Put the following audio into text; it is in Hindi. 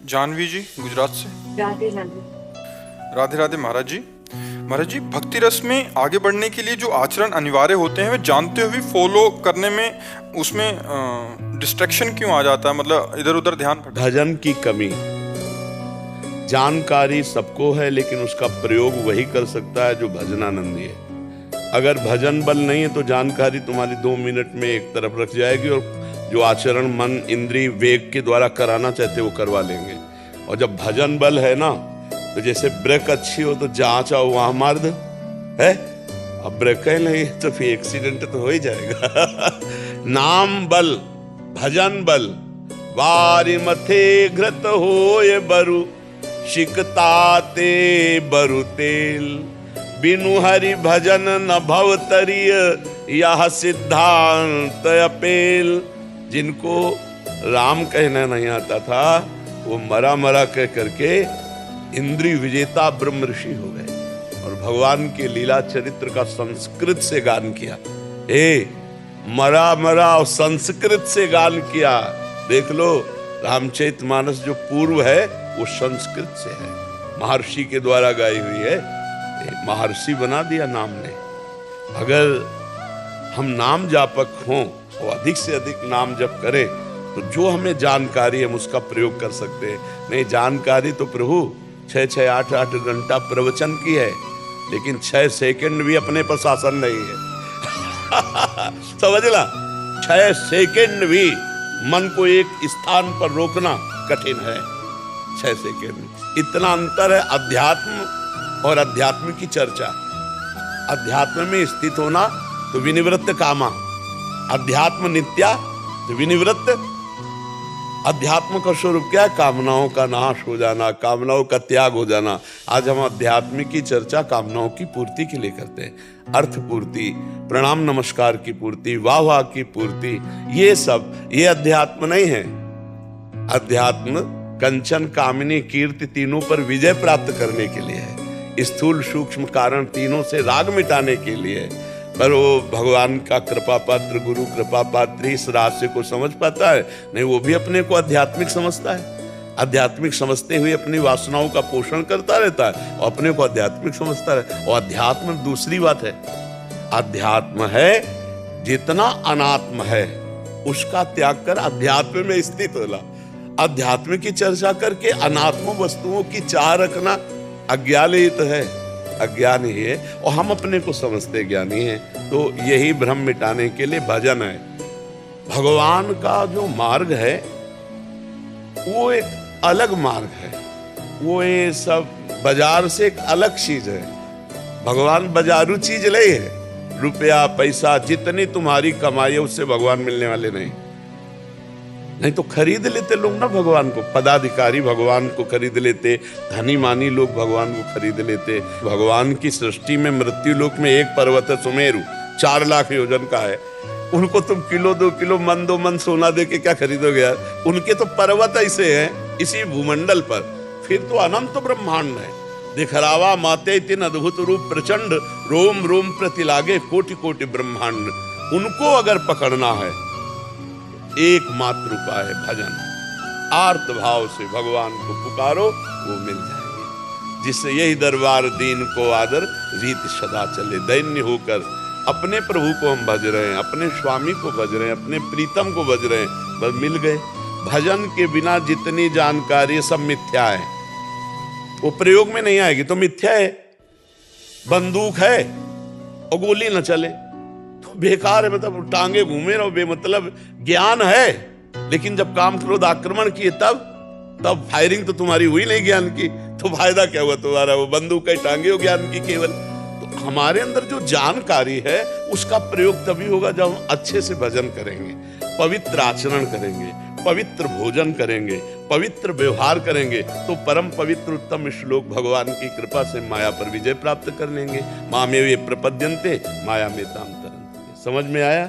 जानवी जी गुजरात से। राधे राधे। राधे राधे महाराज जी। महाराज जी, भक्ति रस में आगे बढ़ने के लिए जो आचरण अनिवार्य होते हैं वे जानते हुए फॉलो करने में उसमें डिस्ट्रैक्शन क्यों आ जाता है, मतलब इधर उधर ध्यान भटक। भजन की कमी। जानकारी सबको है लेकिन उसका प्रयोग वही कर सकता है जो भजनानंदी है। अगर भजन बल नहीं है तो जानकारी तुम्हारी 2 मिनट में एक तरफ रख जाएगी और जो आचरण मन इंद्रिय वेग के द्वारा कराना चाहते वो करवा लेंगे। और जब भजन बल है ना तो जैसे ब्रेक अच्छी हो तो जहां चाहो वहां मार दो है। अब ब्रेक ही नहीं तो फिर एक्सीडेंट तो हो ही जाएगा। नाम बल, भजन बल, वारी मथे घृत होए बरु, शिकताते बरु तेल, बिनु हरि भजन न भव तरिय, यह सिद्धांत अपेल। जिनको राम कहना नहीं आता था वो मरा मरा कह करके इंद्रिय विजेता ब्रह्म ऋषि हो गए और भगवान के लीला चरित्र का संस्कृत से गान किया। मरा मरा और संस्कृत से गान किया। देख लो रामचरितमानस जो पूर्व है वो संस्कृत से है, महर्षि के द्वारा गाई हुई है। महर्षि बना दिया नाम ने। अगर हम नाम जापक हों और अधिक से अधिक नाम जप करें तो जो हमें जानकारी है हम उसका प्रयोग कर सकते हैं। नहीं जानकारी तो प्रभु 6-6, 8-8 घंटा प्रवचन की है लेकिन 6 सेकंड भी अपने पर शासन नहीं है। समझला, 6 सेकंड भी मन को एक स्थान पर रोकना कठिन है। 6 सेकंड इतना अंतर है अध्यात्म और अध्यात्म की चर्चा। अध्यात्म में स्थित होना तो विनिवृत्त कामा, अध्यात्म नित्या तो विनिवृत्त। अध्यात्म का स्वरूप क्या है? कामनाओं का नाश हो जाना, कामनाओं का त्याग हो जाना। आज हम अध्यात्म की चर्चा कामनाओं की पूर्ति के लिए करते हैं। अर्थ पूर्ति, प्रणाम नमस्कार की पूर्ति, वाह वाह की पूर्ति, ये सब ये अध्यात्म नहीं है। अध्यात्म कंचन कामिनी कीर्ति तीनों पर विजय प्राप्त करने के लिए है। स्थूल सूक्ष्म कारण तीनों से राग मिटाने के लिए है। पर वो भगवान का कृपा पात्र, गुरु कृपा पात्र इस रहस्य को समझ पाता है? नहीं, वो भी अपने को आध्यात्मिक समझता है। आध्यात्मिक समझते हुए अपनी वासनाओं का पोषण करता रहता है और अपने को आध्यात्मिक समझता है। और अध्यात्म दूसरी बात है। अध्यात्म है जितना अनात्म है उसका त्याग कर अध्यात्म में स्थित होला। अध्यात्म की चर्चा करके अनात्म वस्तुओं की चाह रखना अज्ञान ही तो है, अज्ञान ही है। और हम अपने को समझते ज्ञानी हैं। तो यही भ्रम मिटाने के लिए भजन है। भगवान का जो मार्ग है वो एक अलग मार्ग है। वो ये सब बाजार से एक अलग चीज है। भगवान बाजारू चीज नहीं है। रुपया पैसा जितनी तुम्हारी कमाई है उससे भगवान मिलने वाले नहीं तो खरीद लेते लोग ना भगवान को। पदाधिकारी भगवान को खरीद लेते, धनी मानी लोग भगवान को खरीद लेते। भगवान की सृष्टि में मृत्यु लोक में एक पर्वत है सुमेरु, 4 लाख योजन का है। उनको तुम किलो 2 किलो मन 2 मन सोना दे के क्या खरीदोगे यार? उनके तो पर्वत ऐसे हैं इसी भूमंडल पर। फिर तो अनंत ब्रह्मांड है। दिखरावा माते तीन अद्भुत रूप प्रचंड, रोम रोम प्रति लागे कोटि कोटि ब्रह्मांड। उनको अगर पकड़ना है एकमात्र उपाय है भजन। आर्त भाव से भगवान को पुकारो, वो मिल जाएगी। जिससे यही दरबार दीन को आदर, रीत सदा चले। दैन्य होकर अपने प्रभु को हम भज रहे हैं, अपने स्वामी को भज रहे हैं, अपने प्रीतम को भज रहे हैं, बस मिल गए। भजन के बिना जितनी जानकारी सब मिथ्या है, वो प्रयोग में नहीं आएगी तो मिथ्या है। बंदूक है और गोली न चले तो बेकार है, मतलब टांगे घूमे रहो बेमतलब। ज्ञान है लेकिन जब काम क्रोध आक्रमण किए तब फायरिंग तो तुम्हारी हुई नहीं ज्ञान की, तो फायदा क्या हुआ तुम्हारा? वो बंदूक का टांगे हो ज्ञान की केवल। तो हमारे अंदर जो जानकारी है उसका प्रयोग तभी होगा जब हम अच्छे से भजन करेंगे, पवित्र आचरण करेंगे, पवित्र भोजन करेंगे, पवित्र व्यवहार करेंगे तो परम पवित्र उत्तम श्लोक भगवान की कृपा से माया पर विजय प्राप्त कर लेंगे। मामेवे प्रपद्यन्ते माया में ताम तरन्ते। समझ में आया?